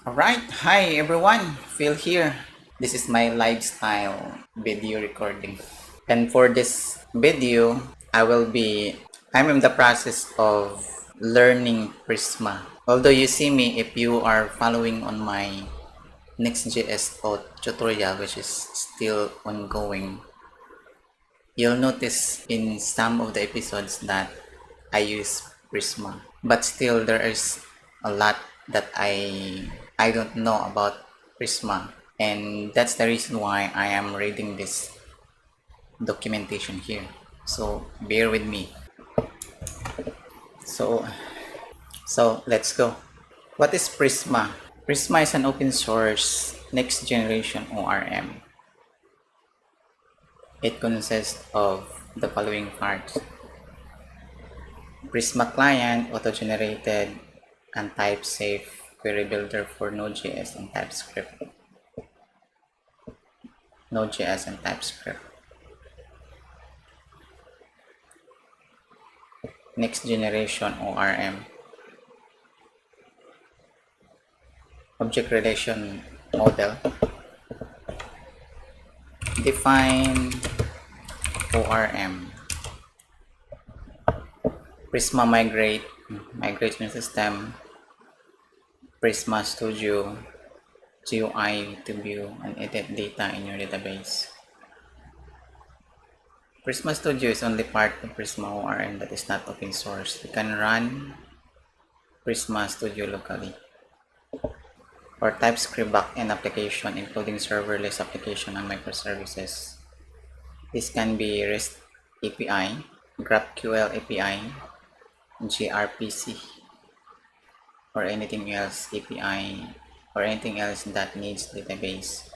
Alright, hi everyone, Phil here. This is my lifestyle video recording. And for this video, I'm in the process of learning Prisma. Although you see me, if you are following on my Next.js tutorial, which is still ongoing, you'll notice in some of the episodes that I use Prisma. But still, there is a lot that I don't know about Prisma, and that's the reason why I am reading this documentation here. So bear with me. So let's go. What is Prisma? Prisma is an open source next generation ORM. It consists of the following parts: Prisma client, auto-generated and type-safe query builder for Node.js and TypeScript. Node.js and TypeScript. Next generation ORM. Object relation model. Define ORM. Prisma migration system. Prisma Studio. GUI to view and edit data in your database. Prisma Studio is only part of Prisma ORM that is not open source. You can run Prisma Studio locally. Or TypeScript backend application, including serverless application and microservices. This can be REST API, GraphQL API, gRPC, or anything else API, or anything else that needs database.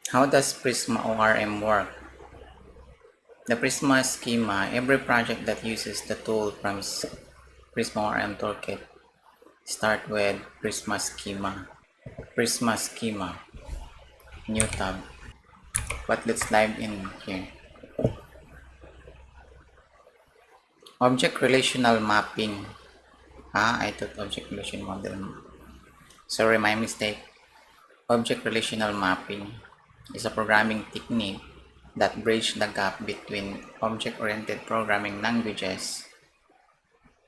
How does Prisma ORM work? The Prisma schema, every project that uses the tool from Prisma ORM toolkit start with Prisma schema. Prisma schema, new tab. But let's dive in here. Object relational mapping. I thought object relation model. Sorry, my mistake. Object relational mapping is a programming technique that bridges the gap between object-oriented programming languages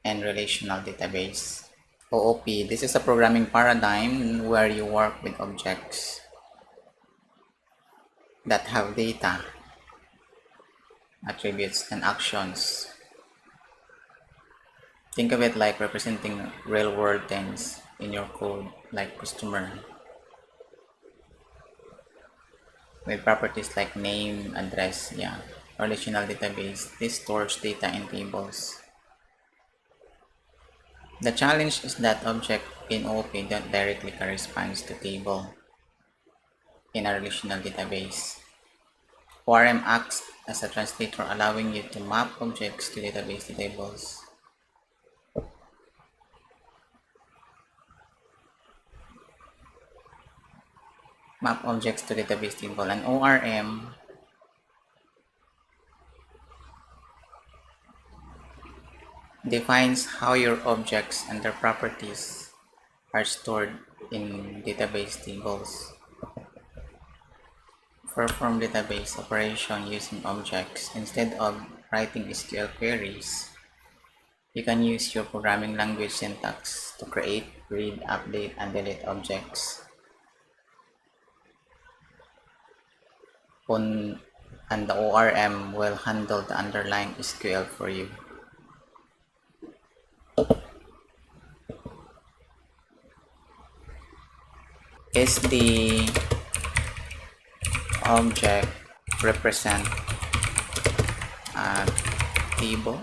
and relational database. OOP, this is a programming paradigm where you work with objects that have data, attributes, and actions. Think of it like representing real-world things in your code, like customer, with properties like name, address, relational database. This stores data in tables. The challenge is that object in OOP don't directly correspond to table in a relational database. ORM acts as a translator, allowing you to map objects to database tables. Map objects to database table. An ORM defines how your objects and their properties are stored in database tables. Perform database operation using objects. Instead of writing SQL queries, you can use your programming language syntax to create, read, update, and delete objects. And the ORM will handle the underlying SQL for you. Is the object represent a table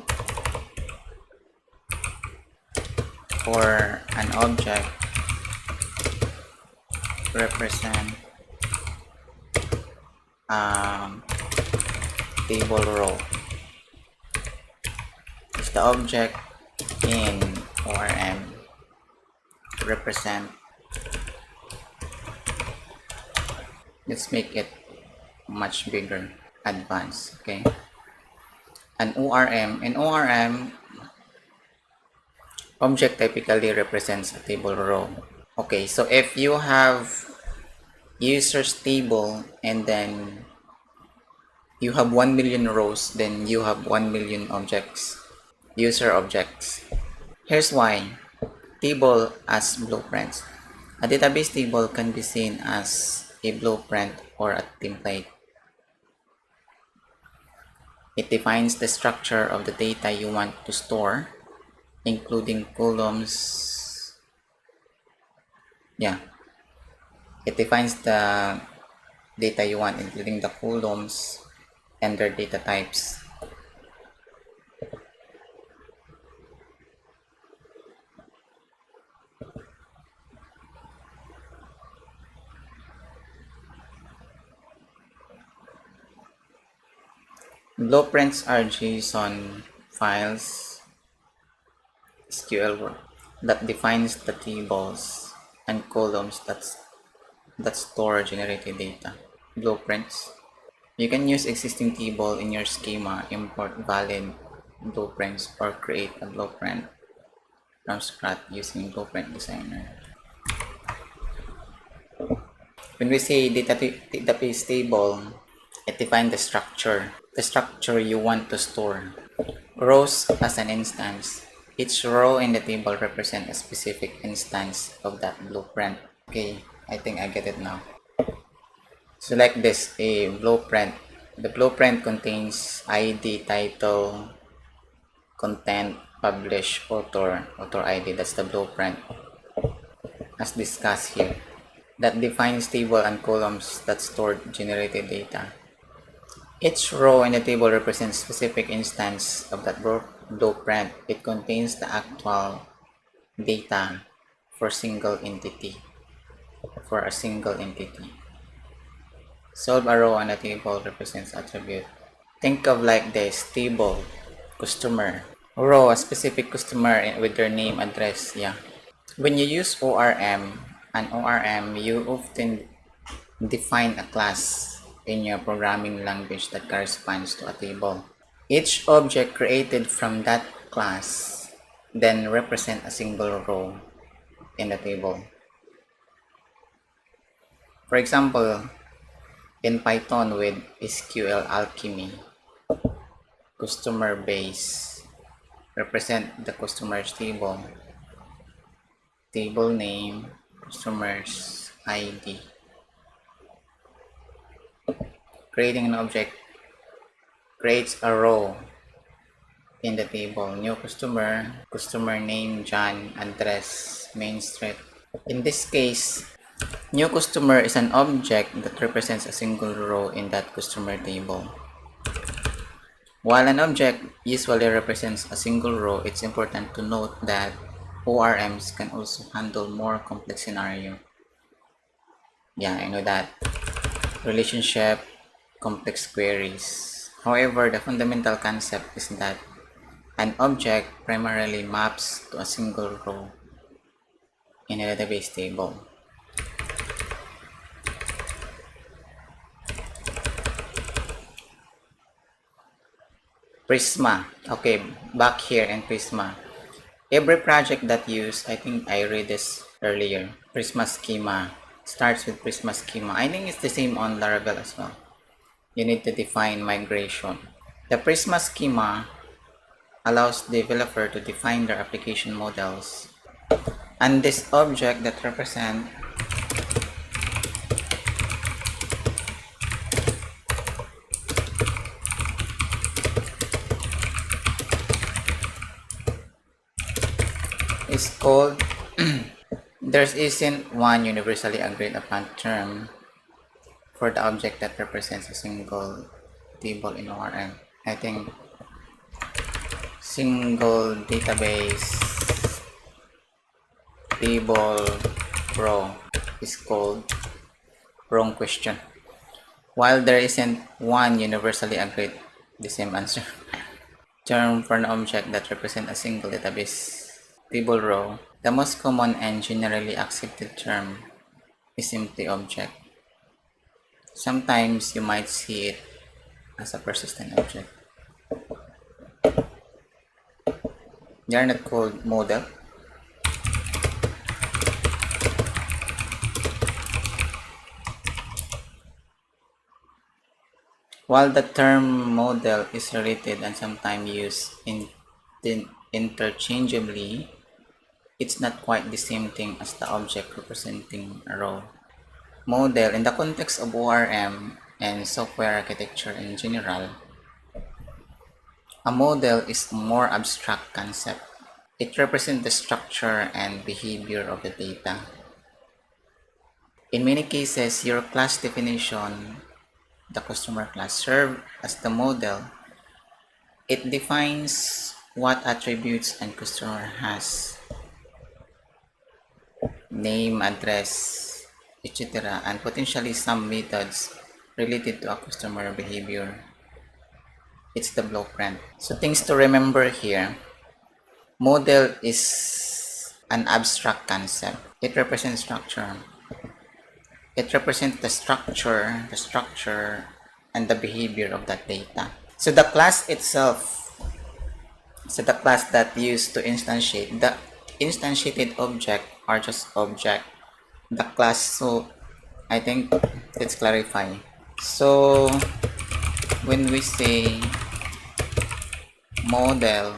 or an object represent a table row? Is the object in ORM represent? Let's make it much bigger, advanced. Okay, an ORM. In ORM, object typically represents a table row. Okay, so if you have users table and then you have 1 million rows, then you have 1 million objects, user objects. Here's why. Table as blueprints. A database table can be seen as a blueprint or a template. It defines the structure of the data you want to store, including columns. Yeah, it defines the data you want, including the columns and their data types. Blueprints are JSON files, SQL that defines the tables and columns that store generated data. Blueprints. You can use existing table in your schema, import valid blueprints, or create a blueprint from scratch using Blueprint Designer. When we say database table, it defines the structure you want to store. Rows as an instance. Each row in the table represents a specific instance of that blueprint. Okay, I think I get it now. Select this, a blueprint. The blueprint contains ID, title, content, publish, author ID. That's the blueprint as discussed here. That defines table and columns that store generated data. Each row in the table represents specific instance of that blueprint. It contains the actual data for a single entity. Solve a row on a table represents attribute. Think of like this, table, customer. Row, a specific customer with their name, address, yeah. When you use an ORM, you often define a class in your programming language that corresponds to a table. Each object created from that class then represent a single row in the table. For example, in Python with SQL Alchemy, customer base represent the customer's table, table name, customer's ID. Creating an object creates a row in the table, new customer, customer name John, address, main street. In this case, new customer is an object that represents a single row in that customer table. While an object usually represents a single row, it's important to note that ORMs can also handle more complex scenario. Yeah, I know that. Relationship, complex queries. However, the fundamental concept is that an object primarily maps to a single row in a database table. Prisma. Okay, back here in Prisma. Every project that I think I read this earlier, Prisma schema starts with Prisma schema. I think it's the same on Laravel as well. You need to define migration. The Prisma schema allows the developer to define their application models. And this object that represent is called there isn't one universally agreed upon term for the object that represents a single table in ORM. I think single database table row is called wrong question. While there isn't one universally agreed, the same answer. Term for an object that represents a single database table row. The most common and generally accepted term is empty object. Sometimes you might see it as a persistent object. They are not called model. While the term model is related and sometimes used interchangeably, it's not quite the same thing as the object representing a role. Model, in the context of ORM and software architecture in general, a model is a more abstract concept. It represents the structure and behavior of the data. In many cases, your class definition, the customer class, serves as the model. It defines what attributes and customer has, name, address, etc., and potentially some methods related to a customer behavior. It's the blueprint. So things to remember here. Model is an abstract concept. It represents structure. It represents the structure, and the behavior of that data. So the class itself, so the class that used to instantiate, the instantiated object are just object. The class, so I think let's clarify. So when we say model,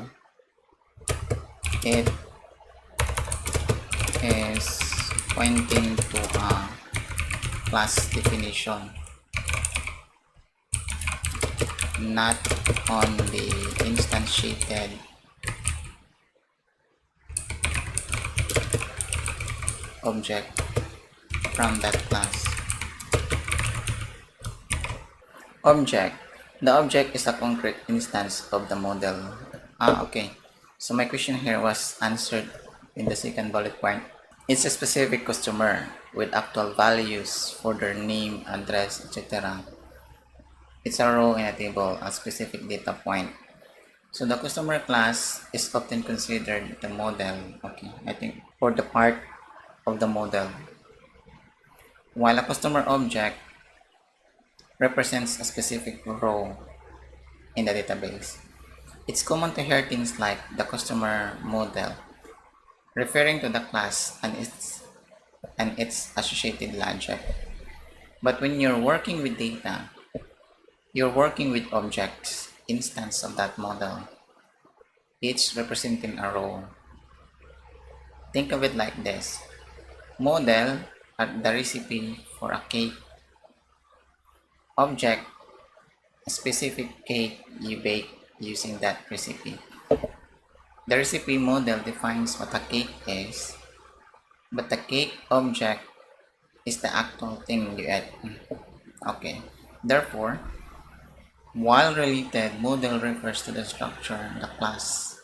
it is pointing to a class definition, not on the instantiated object from that class. Object. The object is a concrete instance of the model. Okay. So my question here was answered in the second bullet point. It's a specific customer with actual values for their name, address, etc. It's a row in a table, a specific data point. So the customer class is often considered the model, okay, I think, for the part of the model, while a customer object represents a specific row in the database. It's common to hear things like the customer model, referring to the class and its associated logic. But when you're working with data, you're working with objects, instance of that model, each representing a row. Think of it like this. Model are the recipe for a cake. Object, a specific cake you bake using that recipe. The recipe model defines what a cake is, but the cake object is the actual thing you eat. Okay. Therefore, while related, model refers to the structure, the class,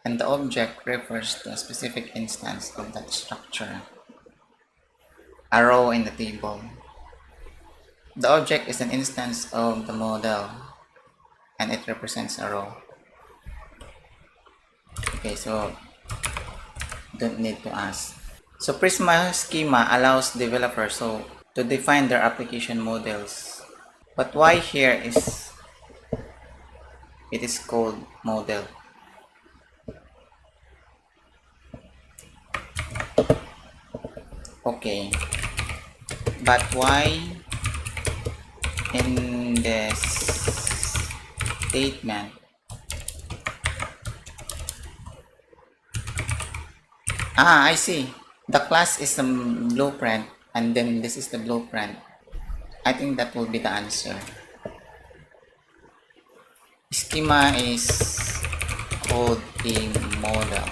and the object refers to a specific instance of that structure, a row in the table. The object is an instance of the model and it represents a row. Okay, so don't need to ask. So Prisma schema allows developers to define their application models. But why here is it is called model? Okay, but why in this statement I see. The class is the blueprint and then this is the blueprint. I think that will be the answer. Schema is called a model.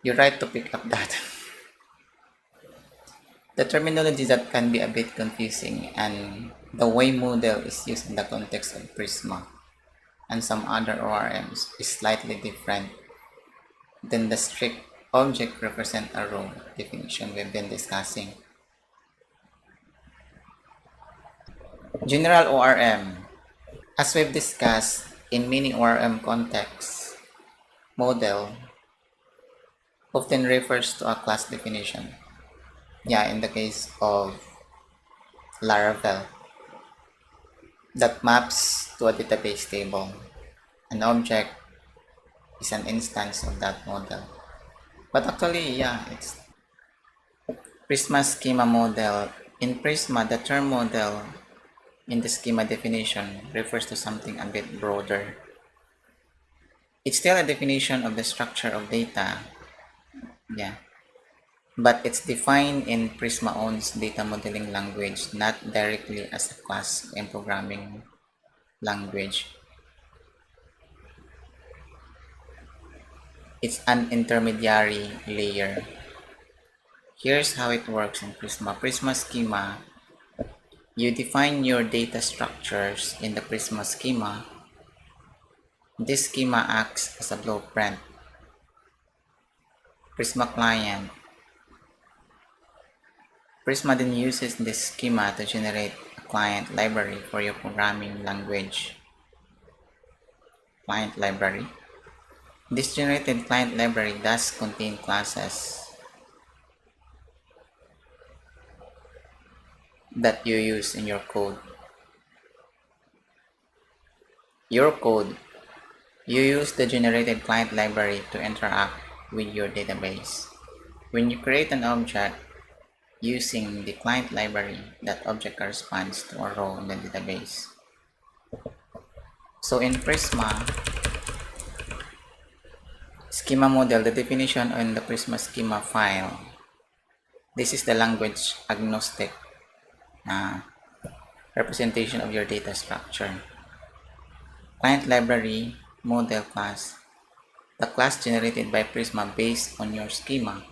You're right to pick up that. The terminology that can be a bit confusing and the way model is used in the context of Prisma and some other ORMs is slightly different than the strict object represent a row definition we've been discussing. General ORM. As we've discussed, in many ORM contexts, model often refers to a class definition. Yeah, in the case of Laravel, that maps to a database table. An object is an instance of that model. But actually, yeah, it's Prisma schema model In Prisma, the term model in the schema definition refers to something a bit broader. It's still a definition of the structure of data, yeah, but it's defined in Prisma owns data modeling language, not directly as a class in programming language. It's an intermediary layer. Here's how it works in Prisma. Prisma schema, you define your data structures in the Prisma schema. This schema acts as a blueprint. Prisma client. Prisma then uses this schema to generate a client library for your programming language. Client library. This generated client library does contain classes that you use in your code. You use the generated client library to interact with your database. When you create an object using the client library, that object corresponds to a row in the database. So in Prisma schema model, the definition on the Prisma schema file, this is the language agnostic representation of your data structure. Client library model class, the class generated by Prisma based on your schema.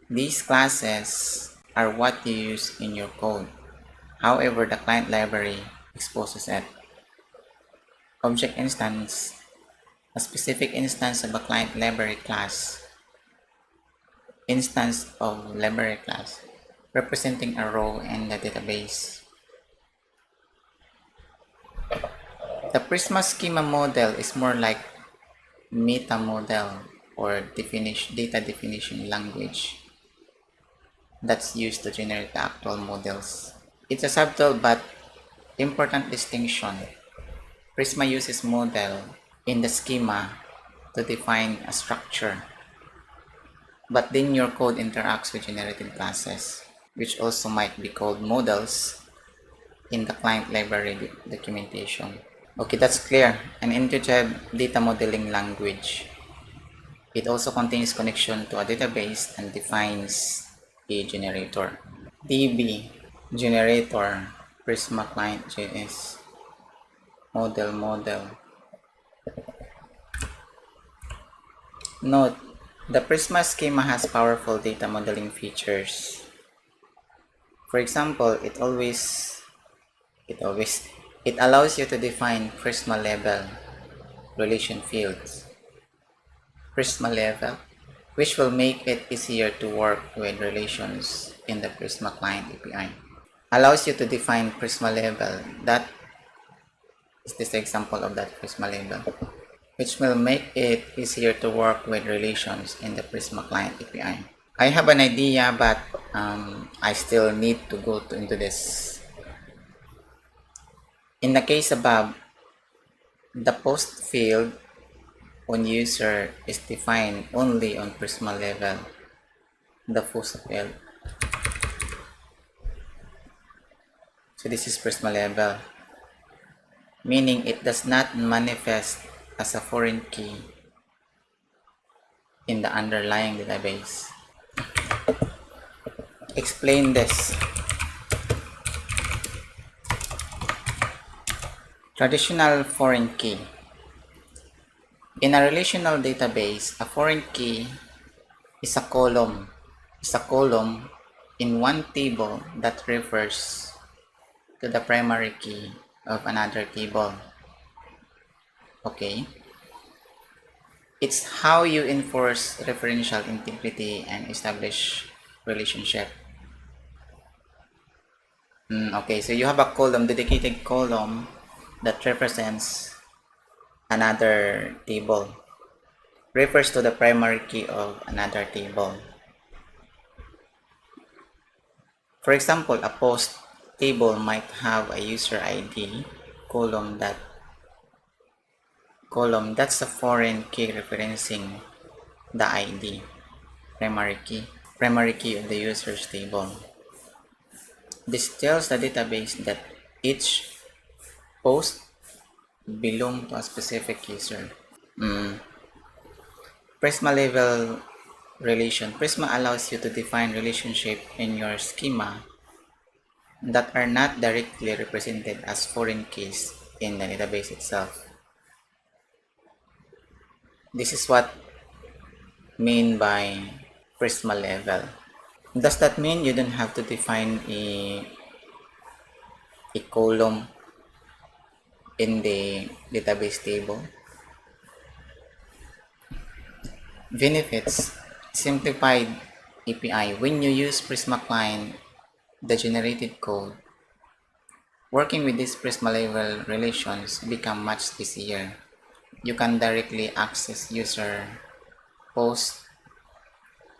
These classes are what you use in your code. However, the client library exposes it. Object instance, a specific instance of a client library class, instance of library class, representing a row in the database. The Prisma schema model is more like meta model or data definition language that's used to generate the actual models. It's a subtle but important distinction. Prisma uses model in the schema to define a structure, but then your code interacts with generated classes, which also might be called models in the client library documentation. Okay, that's clear. An intuitive data modeling language. It also contains connection to a database and defines a generator. DB, generator, Prisma client JS, model. Note, the Prisma schema has powerful data modeling features. For example, it allows you to define Prisma level relation fields. Prisma level, which will make it easier to work with relations in the Prisma client API. Allows you to define Prisma level. That is this example of that Prisma level, which will make it easier to work with relations in the Prisma client API. I have an idea, but I still need to go into this. In the case above, the post field on user is defined only on Prisma level. The post field. So this is Prisma level, meaning it does not manifest as a foreign key in the underlying database. Explain this. Traditional foreign key. In a relational database, a foreign key is a column. In one table that refers to the primary key of another table. Okay. It's how you enforce referential integrity and establish relationship. Okay, so you have a column, dedicated column that represents another table, refers to the primary key of another table. For example, a post table might have a user ID column that's a foreign key referencing the ID primary key of the user's table. This tells the database that each post belongs to a specific user. Mm. Prisma level relation. Prisma allows you to define relationship in your schema that are not directly represented as foreign keys in the database itself. This is what mean by Prisma level. Does that mean you don't have to define a column in the database table? Benefits. Simplified API. When you use Prisma Client, the generated code, working with these Prisma level relations become much easier. You can directly access user posts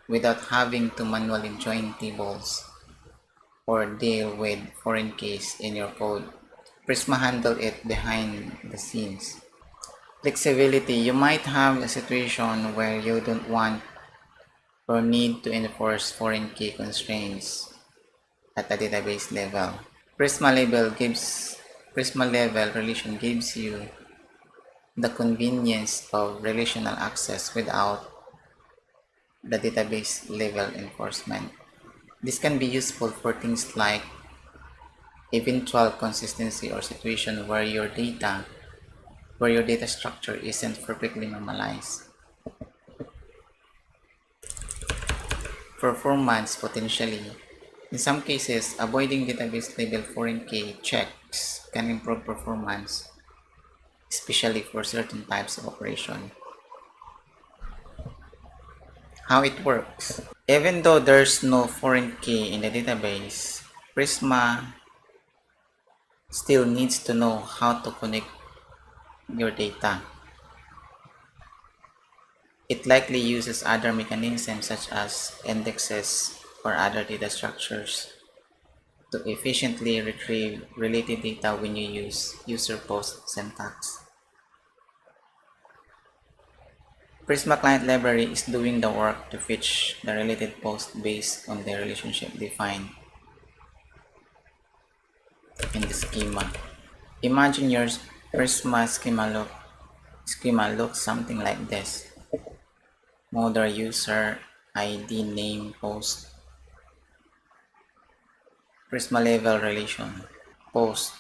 without having to manually join tables or deal with foreign keys in your code. Prisma handle it behind the scenes. Flexibility. You might have a situation where you don't want or need to enforce foreign key constraints at the database level. Prisma level relation gives you the convenience of relational access without the database level enforcement. This can be useful for things like eventual consistency or situation where your data structure isn't perfectly normalized. Performance potentially. In some cases, avoiding database level foreign key checks can improve performance, especially for certain types of operation. How it works. Even though there's no foreign key in the database, Prisma still needs to know how to connect your data. It likely uses other mechanisms such as indexes or other data structures to efficiently retrieve related data when you use user post syntax. Prisma Client Library is doing the work to fetch the related post based on the relationship defined in the schema. Imagine your Prisma schema looks something like this. Model user ID name post Prisma level relation post,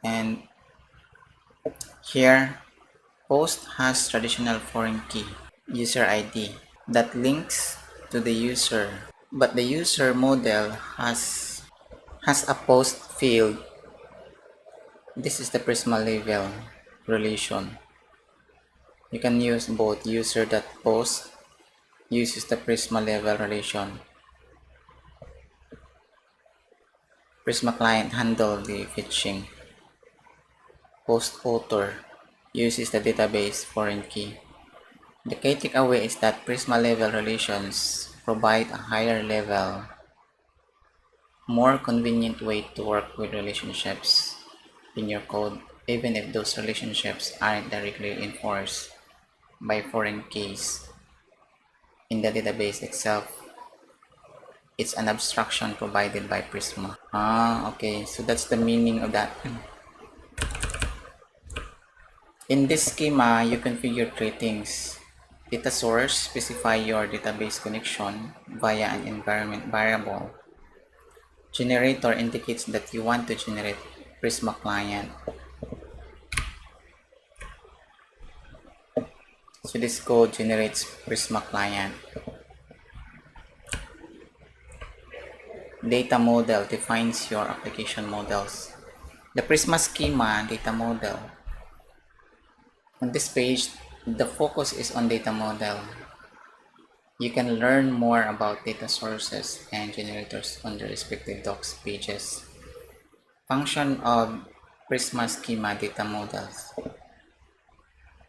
and here post has traditional foreign key user ID that links to the user, but the user model has a post field. This is the Prisma level relation. You can use both. User.post uses the Prisma level relation. Prisma client handle the fetching. Post author uses the database foreign key. The key takeaway is that Prisma level relations provide a higher level, more convenient way to work with relationships in your code, even if those relationships aren't directly enforced by foreign keys in the database itself. It's an abstraction provided by Prisma. Okay, so that's the meaning of that. In this schema, you configure three things. Data source, specify your database connection via an environment variable. Generator indicates that you want to generate Prisma client. So this code generates Prisma client. Data model defines your application models. The Prisma schema data model. On this page, the focus is on data model. You can learn more about data sources and generators on the respective docs pages. Function of Prisma schema data models.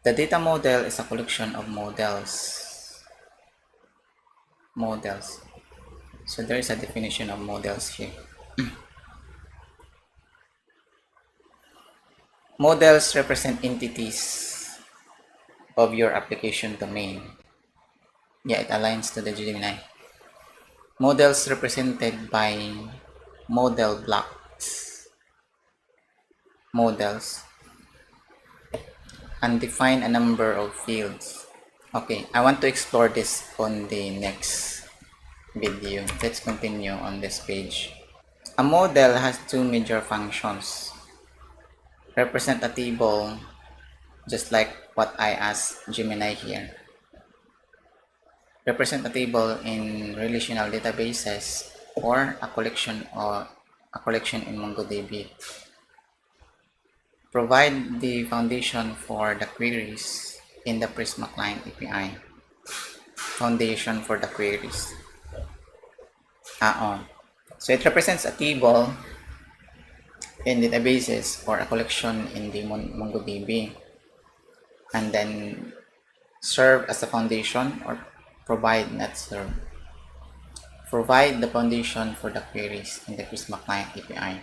The data model is a collection of models. So there is a definition of models here. Models represent entities of your application domain. Yeah, it aligns to the Gemini. Models represented by model blocks, models, and define a number of fields. Okay, I want to explore this on the next video. Let's continue on this page. A model has two major functions. Represent a table, just like what I asked Gemini here. Represent a table in relational databases or a collection in MongoDB. Provide the foundation for the queries in the Prisma client API. Foundation for the queries. Oh. So it represents a table in databases or a collection in the MongoDB, and then serve as a foundation, or provide, not serve. Provide the foundation for the queries in the Prisma client API.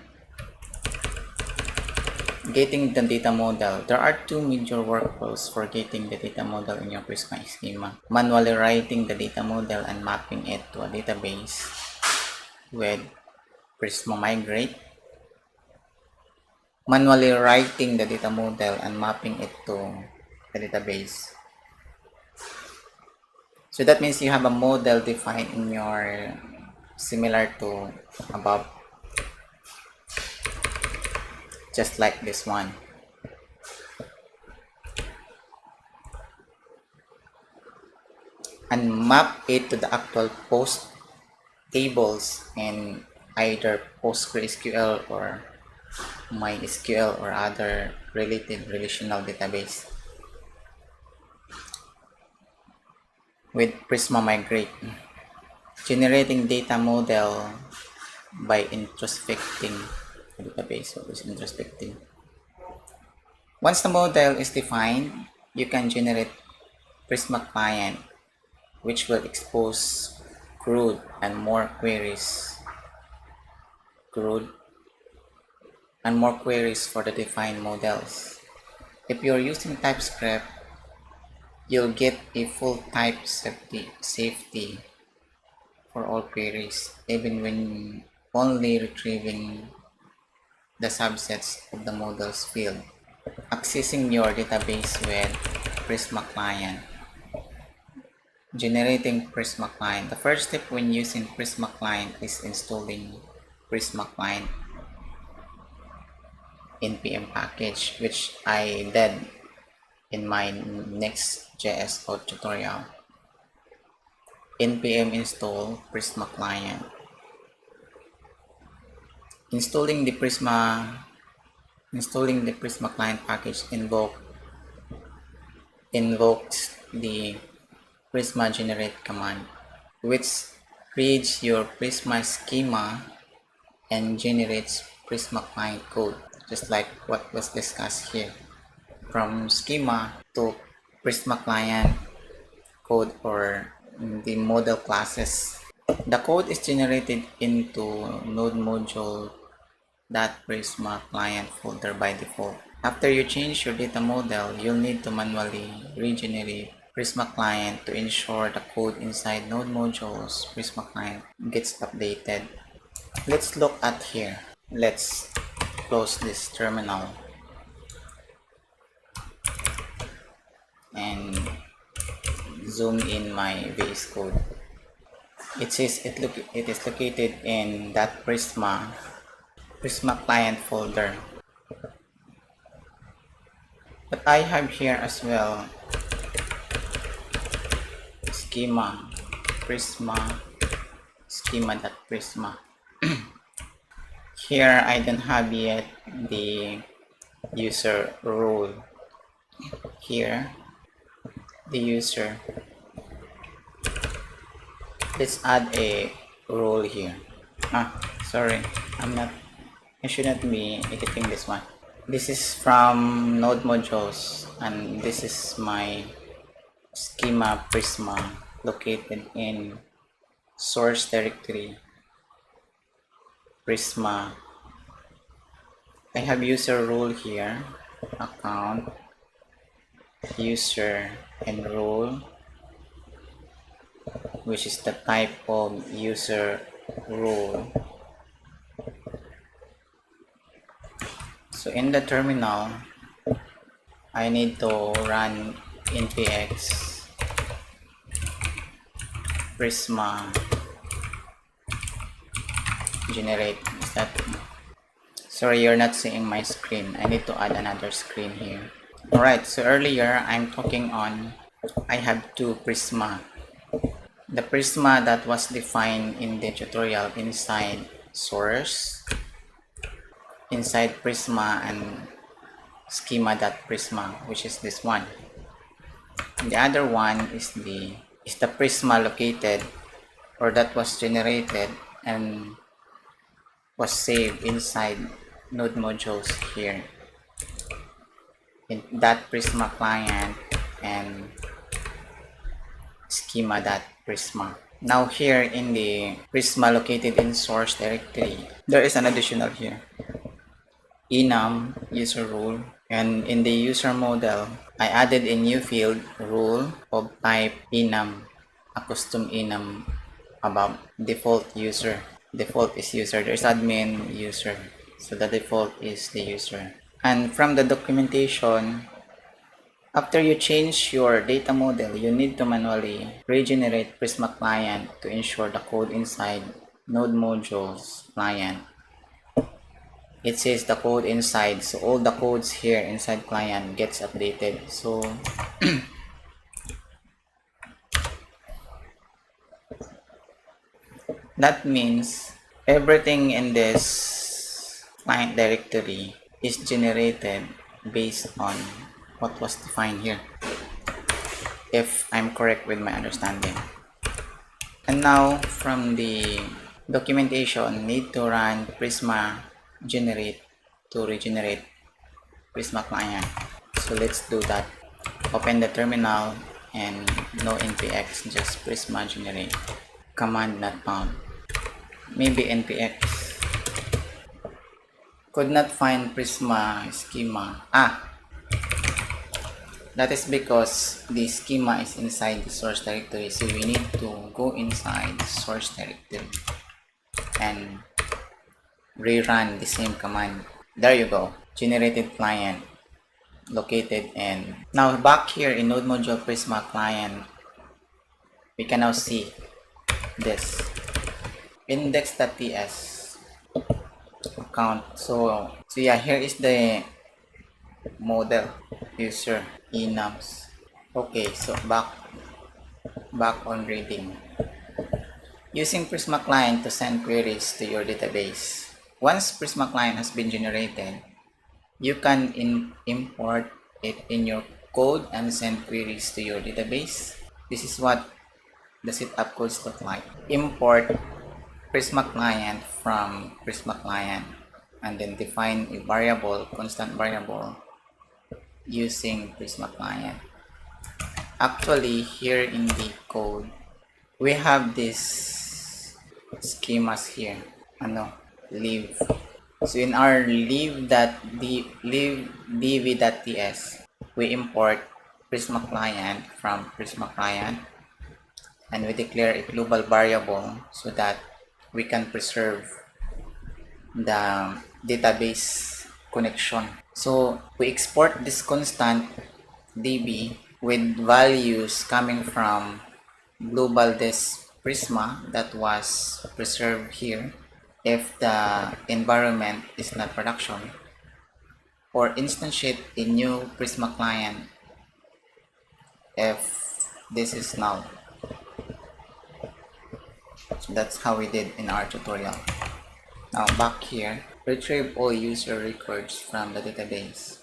Getting the data model. There are two major workflows for getting the data model in your Prisma schema. Manually writing the data model and mapping it to a database with Prisma Migrate. Manually writing the data model and mapping it to the database. So that means you have a model defined in your, similar to above, just like this one. And map it to the actual post tables in either PostgreSQL or MySQL or other related relational database with Prisma Migrate. Generating data model by introspecting the database. What is introspecting? Once the model is defined, you can generate Prisma client, which will expose crude and more queries. Crude and more queries for the defined models. If you're using TypeScript, you'll get a full type safety for all queries, even when only retrieving the subsets of the model's field. Accessing your database with Prisma Client. Generating Prisma Client. The first step when using Prisma Client is installing Prisma Client npm package, which I did in my Next.js code tutorial. npm install Prisma Client. Installing the Prisma Client package invokes the Prisma generate command, which reads your Prisma schema and generates Prisma Client code, just like what was discussed here. From schema to Prisma Client code or the model classes. The code is generated into node module.prisma client folder by default. After you change your data model, you'll need to manually regenerate Prisma Client to ensure the code inside node modules Prisma Client gets updated. Let's look at here. Let's close this terminal and zoom in my VS Code. It says it is located in that Prisma Client folder. But I have here as well schema Prisma schema.prisma. Here I don't have yet the user role. Here the user. Let's add a role here. Sorry, I should not be editing this one. This is from node modules, and this is my schema Prisma located in source directory Prisma. I have user role here, account, user, and role, which is the type of user role. in the terminal, I need to run npx prisma generate. Is that? Sorry, you're not seeing my screen. I need to add another screen here. Alright, so earlier I'm talking on I have two Prisma. The Prisma that was defined in the tutorial inside source, inside Prisma, and schema.prisma, which is this one. And the other one is the Prisma located, or that was generated and was saved inside node modules here in that Prisma client and schema.prisma. Now here in the Prisma located in source directory, there is an additional here, enum user rule, and in the user model, I added a new field rule of type enum, a custom enum above default user. Default is user. There's admin user, so the default is the user. And from the documentation, after you change your data model, you need to manually regenerate Prisma client to ensure the code inside node modules client. It says the code inside, so all the codes here inside client gets updated. So that means everything in this client directory is generated based on what was defined here, if I'm correct with my understanding. And now from the documentation, need to run Prisma generate to regenerate Prisma client. So let's do that. Open the terminal and no npx, just Prisma generate. Command not found. Maybe npx. Could not find Prisma schema. That is because the schema is inside the source directory, so we need to go inside the source directory and rerun the same command. There you go, generated client located in. Now back here in node module Prisma client, we can now see this index.ts account. So yeah, here is the model user enums. Okay, so back on reading. Using Prisma client to send queries to your database. Once Prisma client has been generated, you can import it in your code and send queries to your database. This is what the setup codes look like. Import Prisma client from Prisma client and then define a variable, constant variable, using Prisma client. Actually, here in the code, we have these schemas here. Leave. So in our leave.dv.ts, we import Prisma client from Prisma client and we declare a global variable so that we can preserve the database connection. So we export this constant db with values coming from global disk Prisma that was preserved here if the environment is not production, or instantiate a new Prisma client if this is null. So that's how we did in our tutorial. Now back here, retrieve all user records from the database.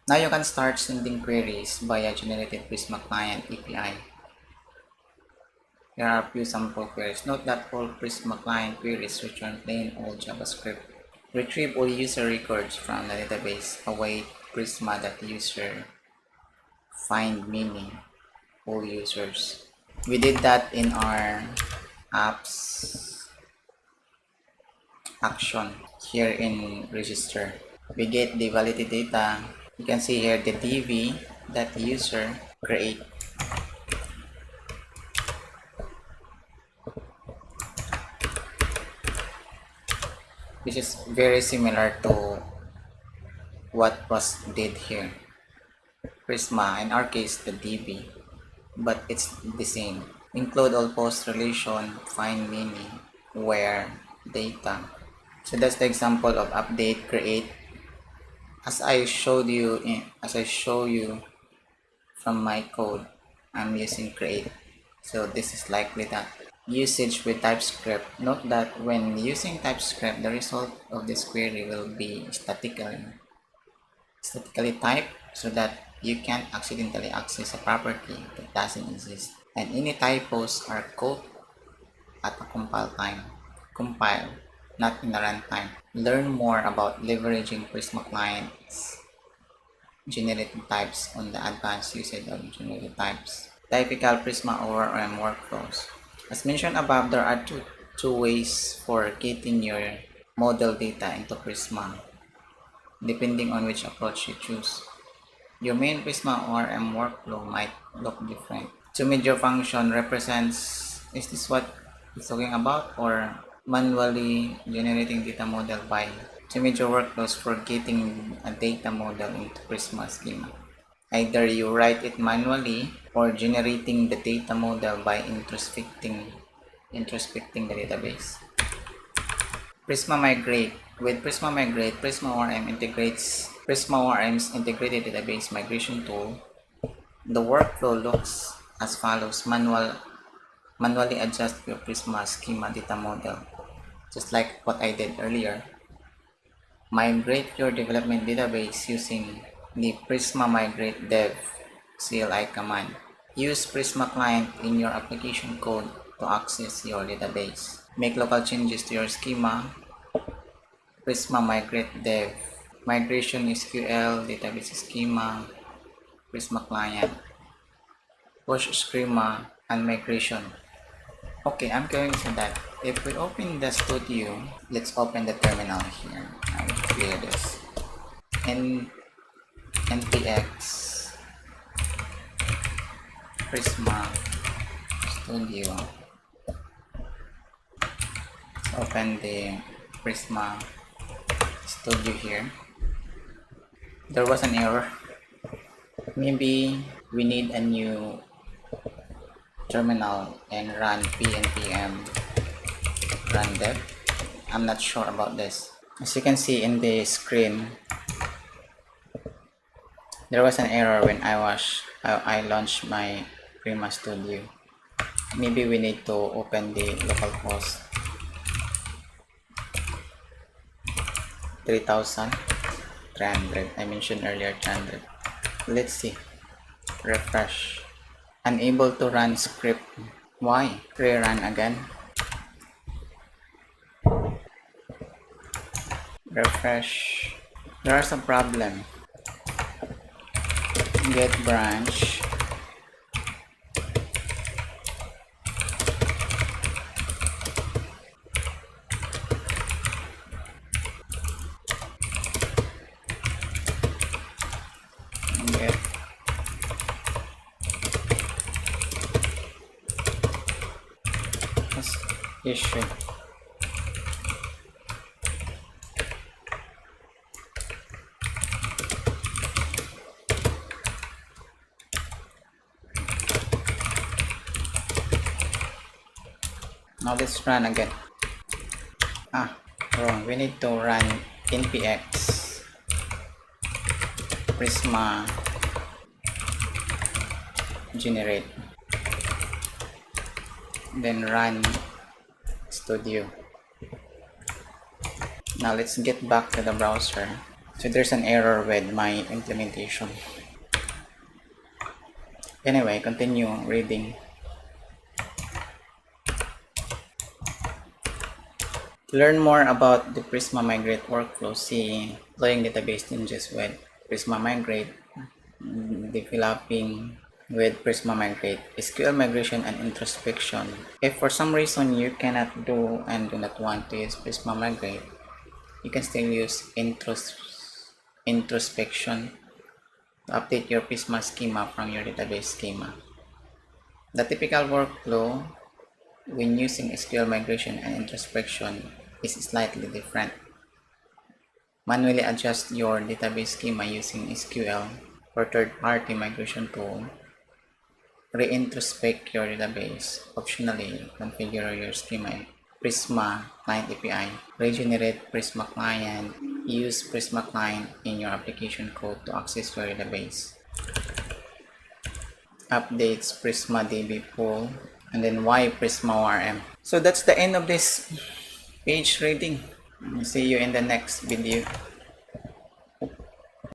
Now you can start sending queries via generated Prisma client API. Here are a few sample queries. Note that all Prisma client queries return plain old JavaScript. Retrieve all user records from the database. Await Prisma.user. Find meaning all users. We did that in our apps action here in register. We get the validated data. You can see here the dv.user create. This is very similar to what was did here. Prisma, in our case the DB, but it's the same. Include all post relation, find meaning, where, data. So that's the example of update, create. As I show you from my code, I'm using create. So this is likely that. Usage with TypeScript. Note that when using TypeScript, the result of this query will be statically typed so that you can't accidentally access a property that doesn't exist. And any typos are caught at a compile, not in the runtime. Learn more about leveraging Prisma clients generated types on the advanced usage of generated types. Typical Prisma ORM workflows. As mentioned above, there are two ways for getting your model data into Prisma, depending on which approach you choose. Your main Prisma ORM workflow might look different. Two major function represents, is this what it's talking about, or manually generating data model by two major workflows for getting a data model into Prisma schema. Either you write it manually or generating the data model by introspecting the database. Prisma Migrate. With Prisma Migrate, Prisma ORM's integrated database migration tool. The workflow looks as follows. Manually adjust your Prisma schema data model, just like what I did earlier. Migrate your development database using the Prisma Migrate Dev CLI command. Use Prisma client in your application code to access your database. Make local changes to your schema. Prisma Migrate Dev. Migration SQL, database schema, Prisma client, push schema, and migration. Okay, I'm going to that. If we open the studio, let's open the terminal here. I will clear this. And npx Prisma Studio. Let's open the Prisma Studio here. There was an error. Maybe we need a new terminal and run pnpm run dev. I'm not sure about this. As you can see in the screen, there was an error when I launched my Prisma Studio. Maybe we need to open the localhost 3300. I mentioned earlier 300. Let's see. Refresh. Unable to run script. Why? Rerun again. Refresh. There's a problem. Get branch. Get issue. Now let's run again. Wrong. We need to run npx Prisma generate, then run studio. Now let's get back to the browser. So there's an error with my implementation. Anyway, continue reading. To learn more about the Prisma Migrate workflow, see deploying database changes with Prisma Migrate, developing with Prisma Migrate, SQL migration and introspection. If for some reason you cannot do and do not want to use Prisma Migrate, you can still use introspection to update your Prisma schema from your database schema. The typical workflow when using SQL migration and introspection is slightly different. Manually adjust your database schema using SQL or third-party migration tool. Re-introspect your database. Optionally, configure your schema Prisma Client API. Regenerate Prisma Client. Use Prisma Client in your application code to access your database. Updates Prisma DB pool. And then why Prisma ORM. So that's the end of this page reading. See you in the next video.